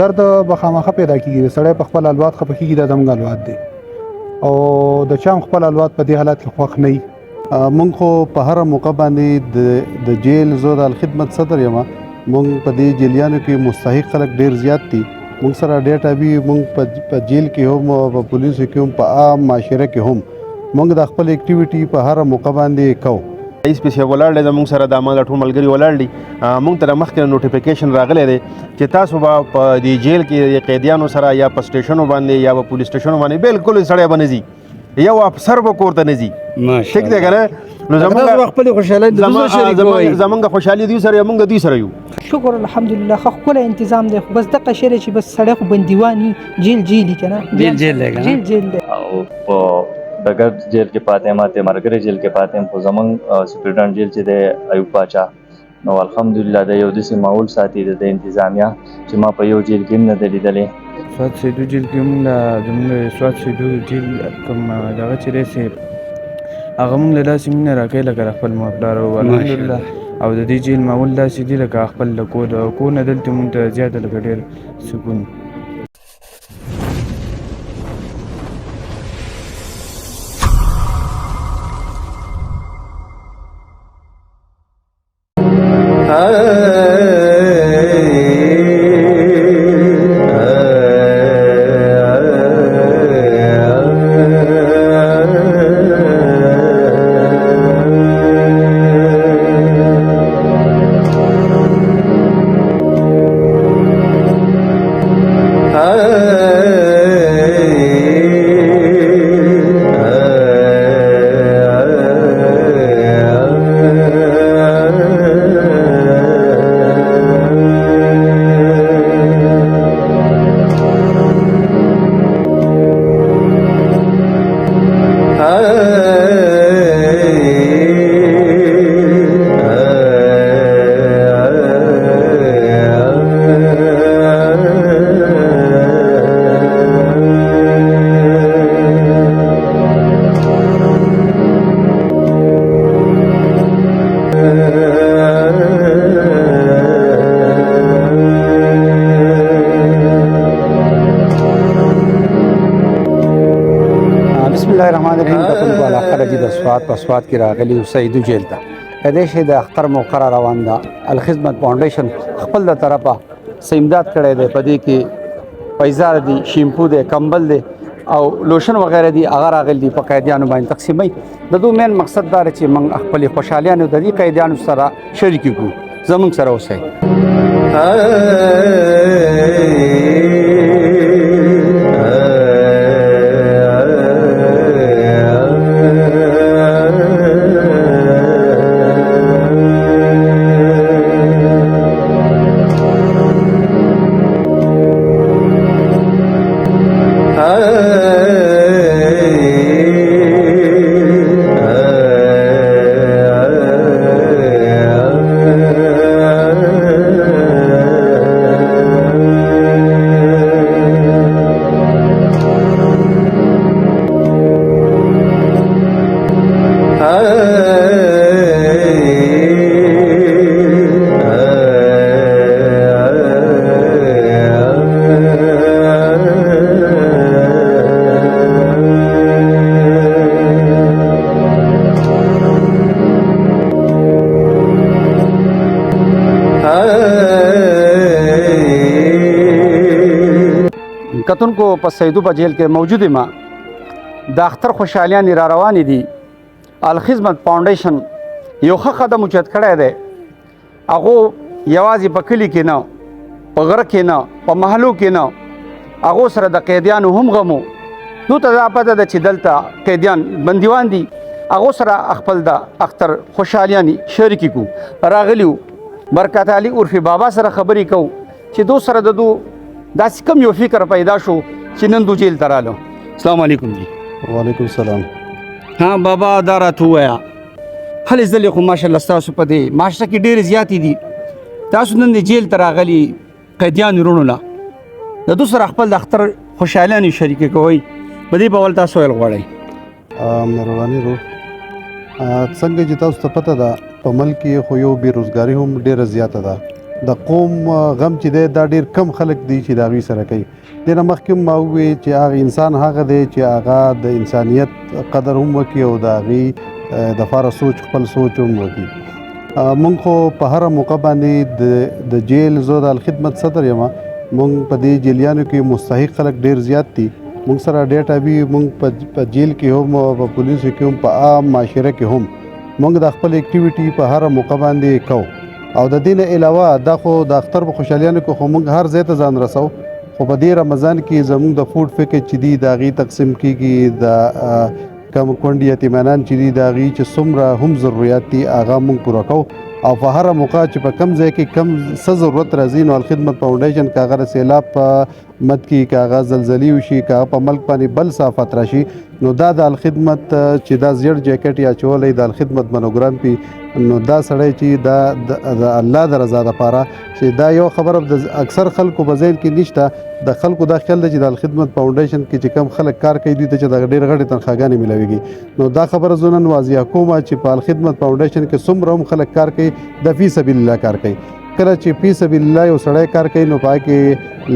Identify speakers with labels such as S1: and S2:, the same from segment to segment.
S1: درد به خامخا پیدا کېږي. سړی په خپل الواد خفه کېږي، دا زموږ الواد دی او د چا هم خپل الواد په دې حالت کې خوښ نه وي.
S2: مونږ خو په هره موقع باندې د جیل زه د الخدمت صدر یم. مونږ په دې جیلیانو کې مستحق خلک ډیر زیات دي. مونږ سره ډیټا وی مونږ په جیل کې هم او په پولیسو کې هم په عام معاشره کې هم مونږ د خپل اکټیویټي په هره موقع باندې کوو.
S3: رئیس پسې ولاړ دی زموږ سره د ما ټول ملګري ولاړ دي. مونږ ته د مخکې نوټیفیکیشن راغلی دی چې تاسو به په دې جیل کې د قیدیانو سره یا په سټیشنو باندې یا په پولیس سټیشنو باندې بالکل سړی به نه ځي، یو افسر به کور ته نه ځي. ټیک دی که نه؟ نو زمونږ خوشحالي دوی سره، موږ د دوی سره یو.
S4: شکر الحمدلله ښه ښکلی انتظام دی. خو بس دغه شی دی چې بس سړی خو بندیوان وي، جیل جیل که نه، جیل جیل دی.
S5: او په ډګر جیل کې پاتې یم، ته مرګري جیل کې پاتې یم. خو زمونږ سپریډنټ جیل چې دی ایوب باچا، نو الحمدلله د یو داسې ماحول ساتي د انتظامیه چې ما په یو جیل کې هم نه دی لیدلی.
S6: سوات سیدو جیل کې هم زموږ سوات سیدو جیل کوم دغه چې دی صاحب هغه موږ له داسې مینه راکوي لکه خپل ماپلار او الحمدلله. او د دې جیل ماحول داسې دی لکه خپل د کور نه دلته مونږ ته زیاته لکه ډېر سکون.
S1: په سوات کې راغلی او سیدو جیل ته د دې شی د اختر موقره روان ده. الخدمت فاونډیشن خپل د طرفه سیمداد کړی دی. په دې کې پیزار دي، شیمپو دی، کمبل دی او لوشن وغیرہ دي، هغه راغلي دي په قیدیانو باندې تقسیموي. د دوی مین مقصد دا چې موږ خپل خوشحالیانو د دې قیدیانو سره شریک کړو، زموږ سره اوسئ. کتونکو په سیدو په جیل کې موجود ما د اختر خوشحالیان را روان دي. الخدمت فاونډیشن یو ښه قدم اوچت کړی دی. هغه یوازې په کلي کې نه، په غره کې نه، په محلو کې نه، هغه سره د قیدیانو هم غمو. نو ته دا پته ده چې دلته قیدیان بندیوان دي، هغه سره خپل د اختر خوشحالیان شریک کو. راغلیو برکت علي عرفي بابا سره خبرې کو چې دو سره د دو داسې کم یو فکر پیدا شو چې نن دو جیل ته رالو. السلام علیکم جی.
S2: وعلیکم السلام.
S1: ها بابا دا راته ووایه، هلې ځلې خو ماشاءالله ستاسو په دې معاشره کې ډېرې زیاتې دي. تاسو نن د جیل ته راغلي قیدیانو وروڼو له د دوی سره خپل د اختر خوشحالیانې شریکې کوئ، په دې بول تاسو ویل غواړئ؟
S2: مهرباني رو څنګه چې تاسو ته پته ده په ملک کې خو یو بېروزګاري هم ډېره زیاته ده د قوم غم چې دی دا ډېر کم خلک دي چې د هغوی سره کوي. دې نه مخکې ما وویل چې هغه انسان هغه دی چې هغه د انسانیت قدر هم وکړي او د هغې دپاره خپل سوچ هم وکړي. مونږ خو په هره موقع باندې د جیل زه د الخدمت صدر یم. مونږ په دې جیلیانو کې مستحق خلک ډېر زیات دي. مونږ سره ډېټا وي مونږ په جیل کې هم او په پولیسو کې هم په عام معاشره کې هم مونږ د خپل اکټیویټي په هره موقع باندې کوو. او د دې نه علاوه دا خو د اختر په خوشحالیانو کې خو مونږ هر ځای ته ځان رسو. خو په دې رمضان کې زموږ د فوډ پیکج چې دي د هغې تقسیم کېږي. د کم کونډې یتیمانان چې دي د هغې چې څومره هم ضرورت دي هغه مونږ پوره کوو. او په هره موقع چې په کم ځای کې کم څه ضرورت راځي نو الخدمت فاونډیشن که هغه د سیلاب په مد کې که هغه زلزلې وشي که هغه په ملک باندې بل څه آفت راشي نو دا د الخدمت چې دا زیړ جیکټ یا اچولی د الخدمت منوګرام پي نو دا سړی چې دا د الله د رضا دپاره چې دا یو خبره د اکثر خلکو په ذهن کې نشته. د خلکو دا خیال دی چې د الخدمت فاونډیشن کې چې کم خلک کار کوي دوی ته چې د ډېر غټې تنخواګانې میلاویږي. نو دا خبره زه نن واضح کوم چې په الخدمت فاونډیشن کې څومره هم خلک کار کوي د فی سبیل الله کار کوي. کله چې فی سبیل الله یو سړی کار کوي نو پای کې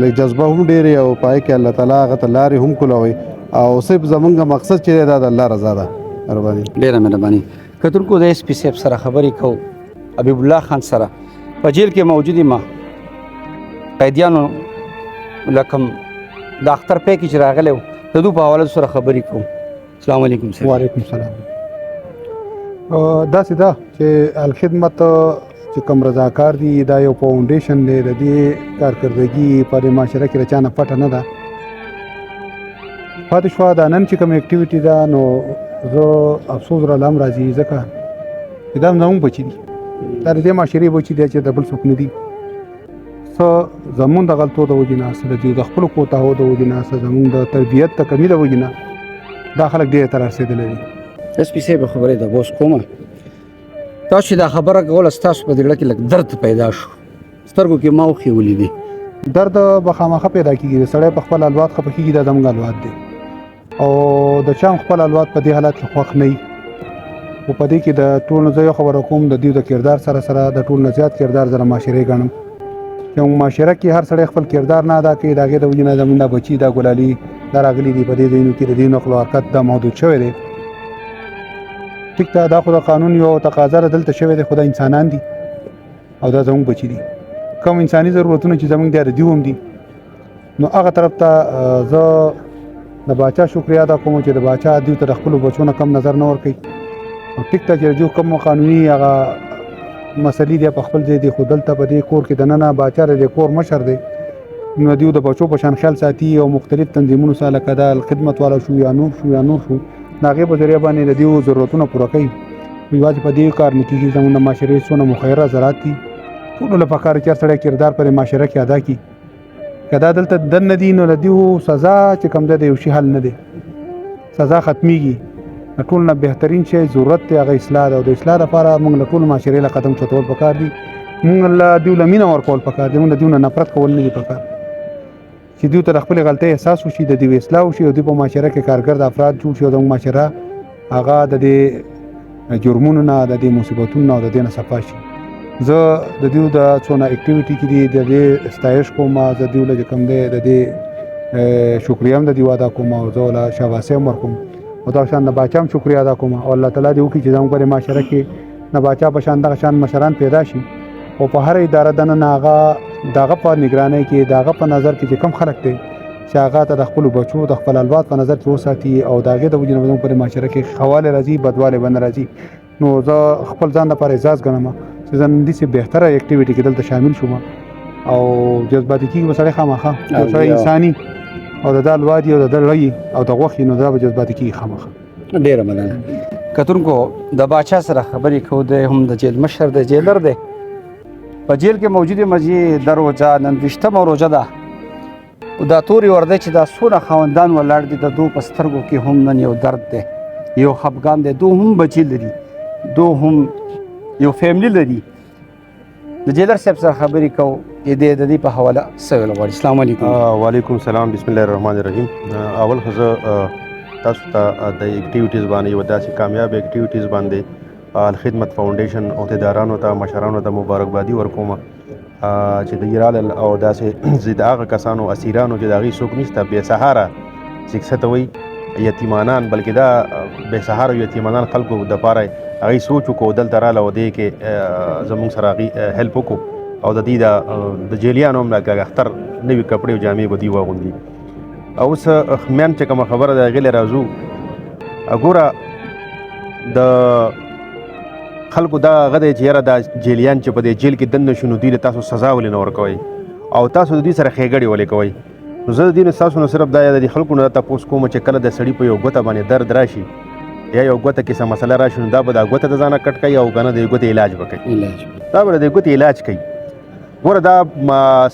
S2: لږ جذبه هم ډېرې او پای کې الله تعالی هغه ته لارې هم کولوي او صرف زمونږ مقصد چې دی دا د الله رضا ده. مهرباني
S1: ډېره مهرباني. کتونکو د ایس پي صاحب سره خبرې کوو حبیب الله خان سره په جیل کې موجود ما قیدیانو لکم د اختر پیکج راغلی و د دوی په حواله سره خبرې کوو. السلام علیکم صاحب.
S7: وعلیکم السلام. داسې ده چې الخدمت چې کوم رضاکار دي دا یو فاونډیشن دی. د دې کارکردګي په دې معاشره کې د چا نه پټه نه ده. پاتې شوه دا نن چې کوم اکټیویټي ده نو زه افسوس راله هم راځي ځکه چې دا زموږ بچي دي. دا د دې معاشرې بچي دي چې د بل څوک نه دي. څه زموږ د غلطو د وجې نه څه د دوی د خپلو کوتاهو د وجې نه څه زموږ د تربیت د کمي د وجې نه دا خلک ډېر ته رارسېدلی دي.
S1: ایس پي صاحب خبرې د بوس کومه تاسو چې دا خبره کوله ستاسو په زړه کې لږ درد پیدا شو سترګو کې ما اوښې ولیدې.
S7: درد به خامخا پیدا کېږي. سړی په خپل الواد خفه کېږي دا زموږ الواد دی او د چا هم خپل الواد په دې حالت کې خوښ نه وي. خو په دې کې د ټول نه زه یو خبره کوم د دوی د کردار سره سره د ټول نه زیات کردار زه د معاشرې ګڼم. یو معاشره کې هر سړی خپل کردار نه ادا کوي د هغې د وجې نه زموږ دا بچي دا ګلالي دا راغلي دي په دې ځایونو کې د دې نقل و حرکت دا محدود شوی دی. ټیک ده دا خو د قانون یو تقاضا ده دلته شوی دی خو دا انسانان دي او دا زموږ بچي دي. کوم انساني ضرورتونه چې زموږ دی د دوی هم دي. نو هغه طرف ته زه د باچا شکریا ادا کوم چې د باچا دوی ته د خپلو بچو نه کم نظر نه ورکوي. او ټیک ده چې دوی کوم قانوني هغه مسلې دی په خپل ځای دی خو دلته په دې کور کې دننه باچا د کور مشر دی نو دوی د بچو په شان خیال ساتي او مختلف تنظیمونو سره لکه دا خدمت والا شو یا نور شو د هغې په ذریعه باندې د دوی ضرورتونه پوره کوي. یوازې په دې کار نه کېږي. زموږ د معاشرې څونه مخیره زراعت دي ټولو له پکار چې هر سړی کردار په معاشره کې ادا کړي. که دا دلته دننه دي نو د دوی سزا چې کوم ده د یو شي حل نه دی. سزا ختمیږي. د ټول نه بهترین شی ضرورت دی هغه اصلاح ده او د اصلاح لپاره موږ له ټولو معاشرې له قدم چتول پکار دي. موږ له دوی له مینه ورکول پکار دي. موږ د دوی نه نفرت کول نه دي پکار. چې دوی ته د خپلې غلطۍ احساس وشي د دوی اصلاح وشي او دوی په معاشره کې کارګر د افراد جوړ شي او زموږ معاشره هغه د دې جرمونو نه د دې مصیبتونو نه او د دې نه صفا شي. زه د دوی د څونه اکټیویټي کې دي د دې ستایش کوم. زه دوی له کوم دی د دې شکریه هم د دوی ادا کوم او زه له شاباسي هم ورکوم او دا شان د باچا هم شکریه ادا کوم او الله تعالی دې وکړي چې زموږ په معاشره کې د باچا په شان دغه شان مشران پیدا شي او په هر اداره دننه هغه دغه په نگرانۍ کې دغه په نظر کې چې کم خلک دی چې هغه ته د خپلو بچو د خپل الواد په نظر کې وساتي او د هغې د وجې نه زموږ په معاشره کې خواله راځي بدوالی به نه راځي. نو زه خپل ځان لپاره اعزاز ګڼم چې زه نن داسې بهتره اکټیویټي کې دلته شامل شوم او جذباتي کېږي به سړی خامخا یو سړی انساني او د دا الواد او د ده لړۍ او د غوښې نو دا به جذباتي کېږي خامخا.
S1: ډېره مننه. کتونکو د باچا سره خبرې کوو دی هم د جیل مشر دی جیلر دی په جیل کې موجود مزي د روزه نن 20مه روزه ده او دا تورې ورده چې دا څونه خاوندان ولاړ دي د دوی په سترګو کې هم نن یو درد دی یو خفګان دی. دوی هم بچي لري دوی هم یو فیملی لري. د جیلر صاحب سره خبرې کوو د دې په حواله څه ویل غواړي. السلام علیکم.
S3: وعلیکم السلام. بسم الله الرحمن الرحیم. اول خو زه تاسو ته د اکټیویټیز باندې یوه داسې کامیاب اکټیویټیز باندې الخدمت فاونډیشن عہدیدارانو ته مشرانو ته مبارکبادي ورکوم چې د ایران او داسې زید هغه کسانو اسیرانو چې د هغې څوک نشته بې سهاره چې څه ته وایي یتیمانان، بلکې دا بې سهاره یتیمانان خلکو دپاره هغې سوچ وکړو دلته راله او دې کې زموږ سره هغې هیلپ وکړو او د دې د جیلیانو هم لکه اختر نوي کپړې او جامې به دوی واغوندي. او اوس میان چې کومه خبره ده هغې له راځو، ګوره د خلکو دا هغه دی چې یاره دا جیلیان چې په دې جیل کې دننه شو نو دوی له تاسو سزا ولې نه ورکوئ او تاسو د دوی سره ښېګړې ولې کوئ؟ نو زه د دې نه ستاسو نه صرف دا د خلکو نه دا تپوس کوم چې کله د سړي په یو ګوته باندې درد راشي یا یو ګوته کې څه مسله راشي نو دا به دا ګوته د ځانه کټ کوي او که نه د ګوتې علاج به کوي، دا به د ګوتې علاج کوي. ګوره دا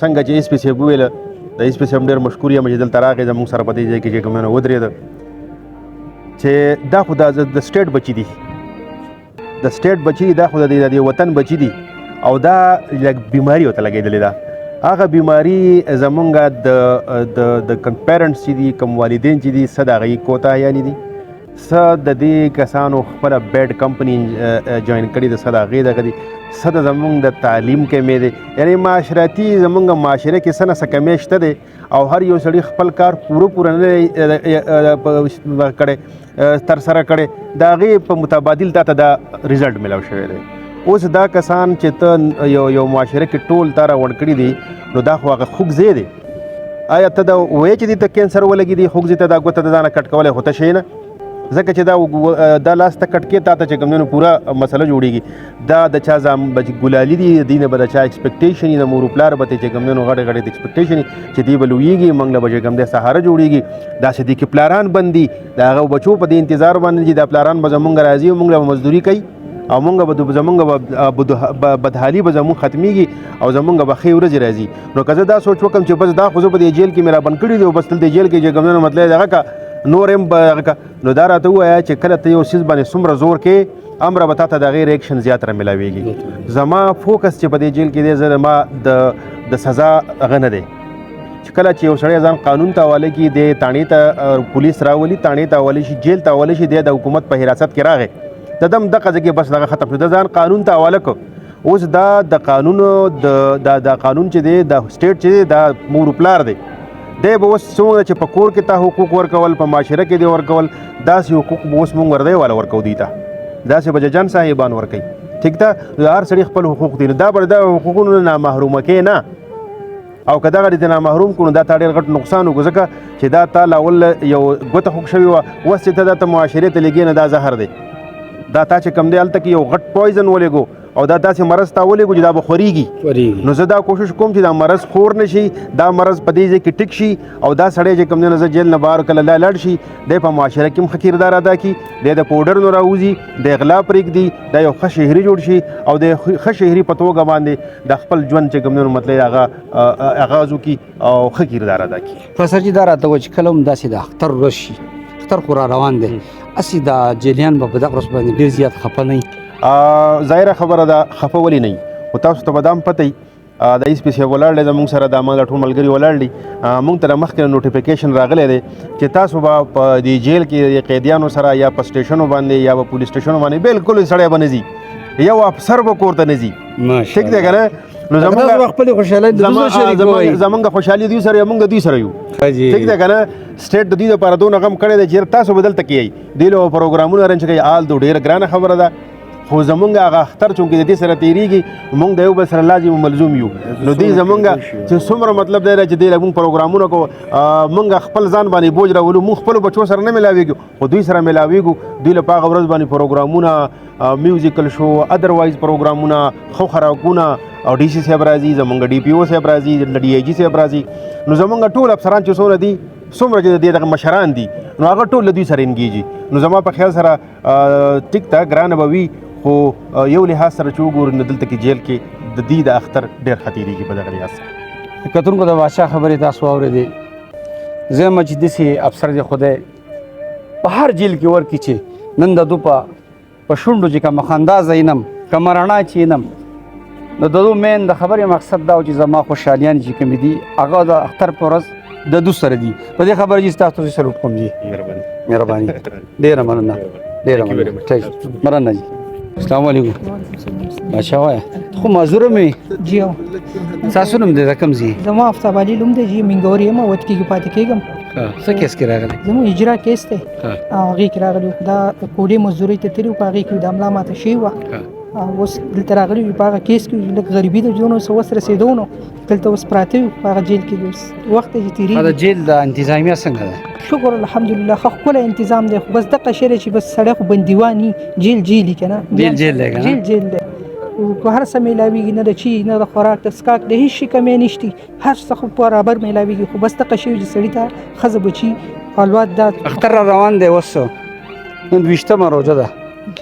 S3: څنګه چې ایس پي صاحب وویله، د ایس پي صاحب ډېر مشکور یم چې دلته راغی زموږ سره په دې ځای کې چې کوم نه ودرېده چې دا خو د سټیټ بچي دي، د سټیټ بچي دي، دا خو د وطن بچي دي او دا لږ بیماري ورته لګېدلې ده. هغه بیماري زمونږ د پیرنټس چې دي کوم والدین چې دي څه د هغې کوتاهیانې دي، څه د دې کسانو خپله بیډ کمپني جوین کړي ده، څه د هغې دغه دي، څه د زمونږ د تعلیم کمی دی، یعنې معاشرتي زمونږ معاشره کې څه نه څه کمی شته دی او هر یو سړي خپل کار پوره نه دی کړی ترسره کړی، د هغې په متبادل تا ته دا ریزلټ میلاو شوی دی. اوس دا کسان چې ته یو معاشره کې ټول تا راغونډ کړي دي نو دا خو هغه خوږ ځای دی. آیا ته دا وایې چې دې ته کینسر ولګي دي خوږ ځای ته دا ګوته د ځانه کټ کولی خو ته شې نه، ځکه چې دا لاس ته کټ کې تا ته چې کوم پوره مسله جوړېږي. دا د چا ګلالي دي، د دې نه به د چا ایکسپیکټیشن وي، د مور و پلار به ته چې کوم غټې غټې ایکسپیکټیشن وي چې دوی به لویېږي موږ له به چې کوم دی سهاره جوړېږي. داسې دي کې پلاران بند دي د هغه بچو په دې انتظار باندې چې دا پلاران به زمونږ راځي او موږ له به مزدوري کوي او موږ به زمونږ بدحالي به زمونږ ختمېږي او زمونږ به ښې ورځې راځي. نو که زه دا سوچ وکړم چې بس دا خو زه په دې جیل کې مې رابند کړي دي او بس دلته جیل کې چې کوم مطلب دغه کا نور هم نو دا راته ووایه چې کله ته یو څیز باندې څومره زور کې امره به تا ته د هغې ریکشن زیات را میلاویږي. زما فوکس چې په دې جیل کې دی زه ما د سزا هغه نه دی چې کله چې یو سړی ځان قانون ته حواله کړي دی تاڼې ته پولیس راولي تاڼې ته حواله شي جیل ته حواله شي دی د حکومت په حراست کې راغی د دم دغه ځای کې بس دغه ختم شو د ځان قانون ته حواله کړ. اوس دا د قانون د قانون چې دی د سټیټ چې دی دا مور پلار دی دی به اوس څومره چې په کور کې تا حقوق ورکول په معاشره کې دی ورکول داسې حقوق به اوس مونږ وردی والا ورکو دوی ته داسې به ججان صاحبان ورکوي. ټیک ده هر سړي خپل حقوق دي دا به د حقوقونو نه نامحرومه کې نه او که دغه د نامحروم کړو دا تا ډېر غټ نقصان وکړو ځکه چې دا تا لاول یو ګوته خوږ شوې وه اوس چې ته دا ته معاشرې ته لګې نه دا زهر دی دا تا چې کوم دی هلته کې یو غټ پویزن ولېږو او دا داسې مرض تا ولېږو چې دا به خورېږي. نو زه دا کوشش کوم چې دا مرض خور نه شي دا مرض په دې ځای کې ټیک شي او دا سړی چې کوم دی نه زه جیل نه بهر کله لاړ شي دی په معاشره کې هم ښه کردار ادا کړي دی د پوډر نه راوځي د غلا پرېږدي دا یو ښه شهري جوړ شي او د ښه شهري په توګه باندې د خپل ژوند چې کوم دی مطلب هغه آغاز وکړي او ښه کردار ادا کړي.
S1: پروفیسر جي دا راته وایي چې کله هم داسې د اختر ورځ شي اختر خو را روان دی هسې دا جیلیان به په دغه ورځ باندې ډېر زیات خفه نه وي.
S3: ظاهره خبره ده خفه ولې نه وي خو تاسو ته به دا هم پته وي د ایس پي صاحب ولاړ دی زموږ سره دا ما ټول ملګري ولاړ دي موږ ته مخکې نوټیفیکیشن راغلی دی چې تاسو به په دې جیل کې قیدیانو سره یا په سټیشنو باندې یا په پولیس سټیشنو باندې بالکل سړی به نه ځي یو افسر به کور ته نه ځي. ټیک دی که نه نو زمونږ خوشحالي دوی سره موږ دوی سره یو. ټیک دی که نه سټیټ د دوی دپاره دونه غم کړی دی چې تاسو به دلته کیئ دوی له پروګرامونه ارنج کوي آل دو ډېره ګرانه خبره ده خو زمونږ هغه اختر چونکې د دې سره تېرېږي موږ د یو بل سره لازم ملزوم یو نو دوی زمونږ چې څومره مطلب دی چې دوی له موږ پروګرامونه کوو موږ خپل ځان باندې بوج راولو موږ خپلو بچو سره نه میلاویږو خو دوی سره میلاویږو دوی له په هغه ورځ باندې پروګرامونه میوزیکل شو ادروایز پروګرامونه ښه خوراکونه او ډي سي صاحب راځي زمونږ ډي پي او صاحب راځي ډي آی جي صاحب راځي نو زمونږ ټول افسران چې څومره دي څومره چې د دې دغه مشران دي نو هغه ټول له دوی سره انګیجي نو زما په خیال سره ټیک ته ګرانه به وي خو یو لحاظ سره چې وګورو نو دلته کې جیل کې د دې د اختر ډېر ښه تېرېږي په دغه لحاظ سره.
S1: کتونکو د بادشاه خبرې تاسو واورېدې زه یم چې داسې افسر دی خدای په هر جیل کې ورکړي چې نن د دو په شونډو چې کومه خندا زه ینم کومه رڼا چې ینم نو د دو مین د خبرې مقصد دا و چې زما خوشحالیان چې کومې دي هغه د اختر په ورځ د دو سره دي په دې خبره چې ستاسو سلوټ کوم جي مهرباني ډېره مننه ډېره مننه مننه جي السلام علیکم بچا وای خو مزدور می
S4: جی او
S1: تاسو نوم دې کوم زی
S4: زما افتاب علي لوم دی جی منګوري یم وت کېږي پاتې کېږم
S1: څه کیس کې راغلی
S4: زموږ اجرا کیس دی
S1: ها.
S4: او هغې کې راغلي دا کوډې مزدورۍ ته تللي وو په هغې کې د املا ماته شوې وه او اوس دلته راغلي وي په هغه کیس کې لږ غریبي د ژوند اوس وس رسېدو نو دلته اوس پراته وي په هغه جیل کې دي اوس وخت یې
S1: دا
S4: تېرېږي
S1: جیل د انتظامیه څنګه ده
S4: شکر الحمدلله ښه ښکلی انتظام دی خو بس دغه شی دی چې بس سړی خو بندیوان وي جیل جیل که نه
S1: جیل دی که نه؟
S4: جیل جیل دی خو هر څه میلاویږي نه د چی نه د خوراک د څښاک د هېڅ شي کمی نشته هر څه خو برابر میلاویږي خو بس دغه شی وي چې سړي ته ښځه بچي اولاد دا
S1: اختر را روان دی اوس نن 20مه روژه ده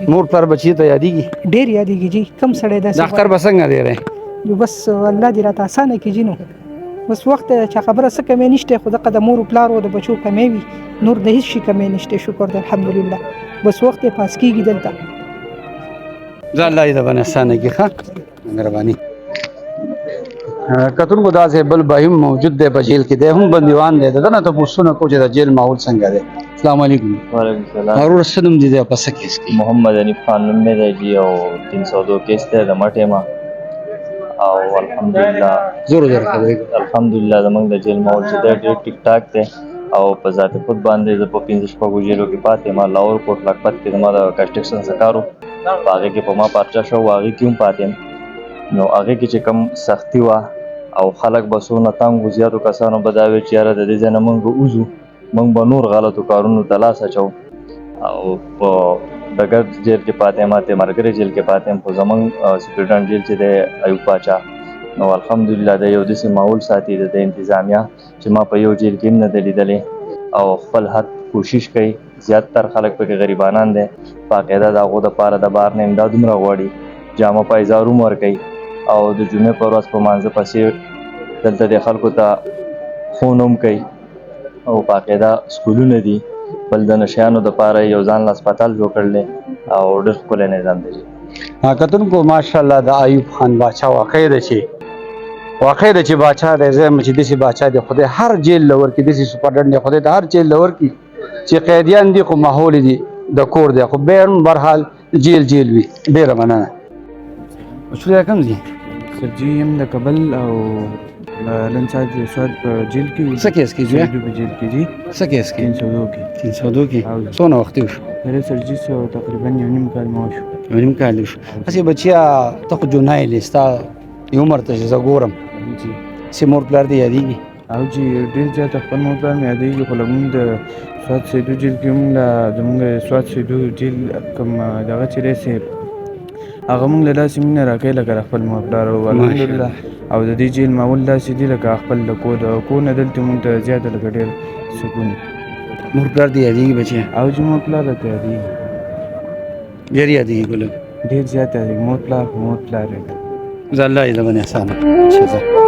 S1: مور پلار بچي ته یادېږي
S4: ډېر یادېږي جي کم سړی
S1: د
S4: داسې
S1: اختر به څنګه دی دی
S4: نو بس الله دې راته اسانه کړي نو بس وخت چې خبره څه کمی نشته خو دغه د مور و پلار او د بچو کمی وي نور د هېڅ شي کمی نشته شکر دی الحمدلله بس وخت یې پاس کېږي دلته
S1: ځه الله دې د باندې اسانه کړي ښه مهرباني کتونکو داسې بل بهیم موجود دی په جیل کې دی هم بندیوان دی دغه نه تپوسونه کوو چې د جیل ماحول څنګه دی السلام علیکم
S5: وعلیکم السلام
S1: ضرور څه نوم دی په څه کیس کې
S5: محمد حنیف خان نوم مې دی جی او 302 کیس دی د مټې ما او الحمدلله
S1: زور خبرې کوي
S5: الحمدلله زمونږ د جیل ماحول چې دی ډېر ټیک ټاک دی او په ذات خود باندې زه په 15 شپږو جیلو کې پاتې ما لاهور کوټ لکپت کې زما د کنسټرکشن څه کار و په هغې کې په ما پارچه شو هغې کې هم پاتې یم نو هغې کې چې کوم سختي وه او خلک به څونه تنګ وو زیاتو کسانو به دا ویل چې یاره د دې ځای نه موږ به وځو موږ به نور غلطو کارونو ته لاس اچو او په ډګر جیل کې پاتې یم ته مرګري جیل کې پاتې یم خو زموږ سپریډنټ جیل چې دی ایوب پاچا نو الحمدلله د یو داسې ماحول ساتي د انتظامیه چې ما په یو جیل کې هم نه دی لیدلی او خپل حد کوشش کوي زیاتتر خلک پکې غریبانان دی باقاعده د هغو دپاره د بهر نه امداد دومره غواړي جامه پایزار هم ورکوي او د جمعې په ورځ په مانځه پسې دلته د خلکو ته خون هم کوي او باقاعده سکولونه دي بل د نشیانو دپاره یو ځان له هسپتال جوړ کړلی او ډېر ښکلی نظام دی
S1: کتونکو ماشاءالله د ایوب خان باچا واقع ده چې باچا دی زه چې داسې باچا دی خدای هر جیل لور کې داسې سپرډنټ دی خدای ته هر جیل لور کې چې قیدیان دي خو ماحول دي د کور دی خو بیا هم برحال جیل وي ډېره مننه اوسه کوم ځای
S6: سر جی یم د کابل او لن سات سواد په جیل کې
S1: څه کیس کې جی
S6: په جیل کې جی
S1: څه کیس کې
S6: 302 کې
S1: 302 کې څونه وخت وشو
S6: هر سر جی سو تقریبا یو نیم کال مو شو
S1: نیم کال وشو اسی بچیا ته خو جنای لستا یو مرته چې زه ګورم
S6: جی
S1: چې مور پلار دی یادېږي
S6: او جی ډېر زیات خپل مو پلان مې یادېږي خو لمون د سواد سیدو جیل کې موږ زموږ سواد سیدو جیل کوم دغه چې رسې هغه موږ له داسې مینه راکوي لکه خپل مور پلار او الحمدلله او د دې جیل ماحول داسې دی لکه خپل د کور نه دلته موږ ته زیاته لکه ډېر سکون
S1: مور پلار دی یادېږي بچیا
S6: او چې مور پلار راته یادېږي
S1: ډېر یادېږي ګلو
S6: ډېر زیات یادېږي مور پلار
S1: زه الله یې د باندې اسانه